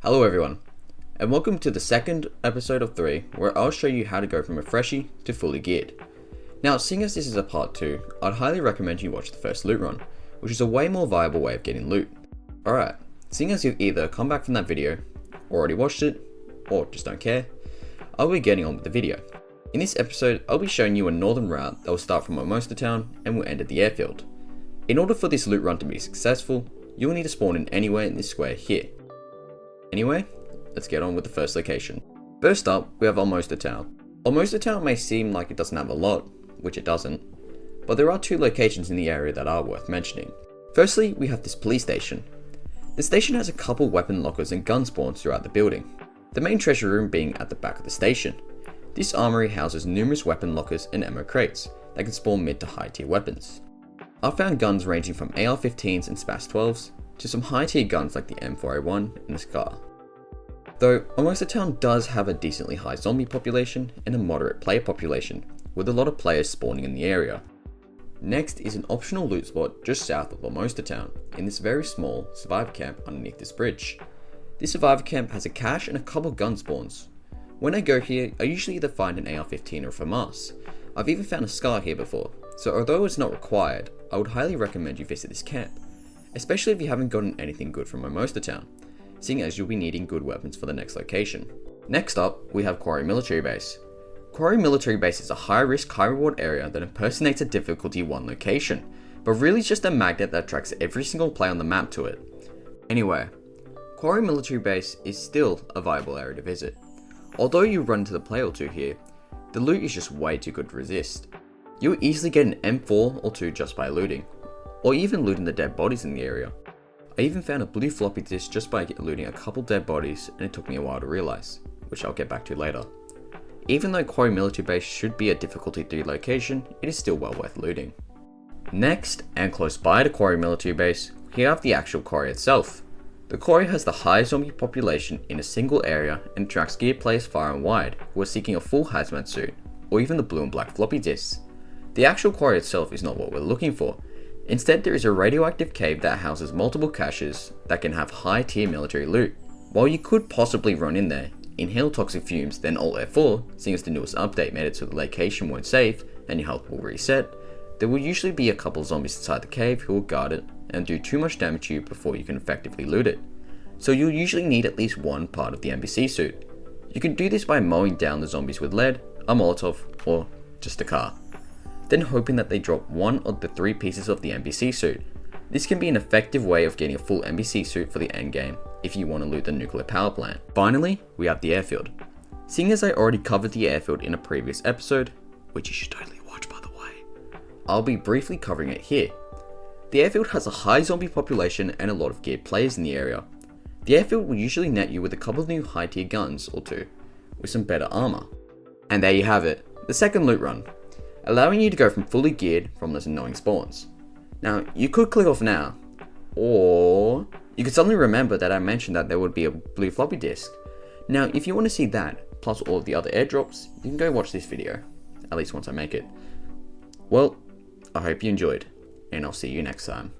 Hello everyone, and welcome to the second episode of 3, where I'll show you how to go from a freshie to fully geared. Now, seeing as this is a part 2, I'd highly recommend you watch the first loot run, which is a way more viable way of getting loot. Alright, seeing as you've either come back from that video, already watched it, or just don't care, I'll be getting on with the video. In this episode, I'll be showing you a northern route that will start from Almosta Town and will end at the Airfield. In order for this loot run to be successful, you will need to spawn in anywhere in this square here. Anyway, let's get on with the first location. First up, we have Almosta Town. Almosta Town may seem like it doesn't have a lot, which it doesn't, but there are two locations in the area that are worth mentioning. Firstly, we have this police station. The station has a couple weapon lockers and gun spawns throughout the building, the main treasure room being at the back of the station. This armory houses numerous weapon lockers and ammo crates that can spawn mid to high tier weapons. I've found guns ranging from AR-15s and SPAS 12s to some high tier guns like the M4A1 and the SCAR. Though Almosta Town does have a decently high zombie population and a moderate player population, with a lot of players spawning in the area. Next is an optional loot spot just south of Almosta Town, in this very small survivor camp underneath this bridge. This survivor camp has a cache and a couple gun spawns. When I go here, I usually either find an AR-15 or a FAMAS. I've even found a SCAR here before, so although it's not required, I would highly recommend you visit this camp, especially if you haven't gotten anything good from Almosta Town, seeing as you'll be needing good weapons for the next location. Next up, we have Quarry Military Base. Quarry Military Base is a high risk, high reward area that impersonates a difficulty 1 location, but really is just a magnet that attracts every single player on the map to it. Anyway, Quarry Military Base is still a viable area to visit. Although you run into the player or two here, the loot is just way too good to resist. You'll easily get an M4 or 2 just by looting, or even looting the dead bodies in the area. I even found a blue floppy disk just by looting a couple dead bodies, and it took me a while to realize, which I'll get back to later. Even though Quarry Military Base should be a difficulty 3 location, it is still well worth looting. Next, and close by to Quarry Military Base, we have the actual quarry itself. The quarry has the highest zombie population in a single area and attracts gear players far and wide who are seeking a full hazmat suit, or even the blue and black floppy disks. The actual quarry itself is not what we're looking for. Instead, there is a radioactive cave that houses multiple caches that can have high tier military loot. While you could possibly run in there, inhale toxic fumes, then Alt F4, seeing as the newest update made it so the location won't save and your health will reset, there will usually be a couple zombies inside the cave who will guard it and do too much damage to you before you can effectively loot it. So you'll usually need at least one part of the NPC suit. You can do this by mowing down the zombies with lead, a Molotov, or just a car, then hoping that they drop one of the 3 pieces of the NPC suit. This can be an effective way of getting a full NPC suit for the endgame if you want to loot the nuclear power plant. Finally, we have the Airfield. Seeing as I already covered the Airfield in a previous episode, which you should totally watch by the way, I'll be briefly covering it here. The Airfield has a high zombie population and a lot of geared players in the area. The Airfield will usually net you with a couple of new high tier guns or 2, with some better armor. And there you have it, the second loot run, allowing you to go from fully geared from those annoying spawns. Now, you could click off now, or you could suddenly remember that I mentioned that there would be a blue floppy disk. Now, if you want to see that, plus all of the other airdrops, you can go watch this video, at least once I make it. Well, I hope you enjoyed, and I'll see you next time.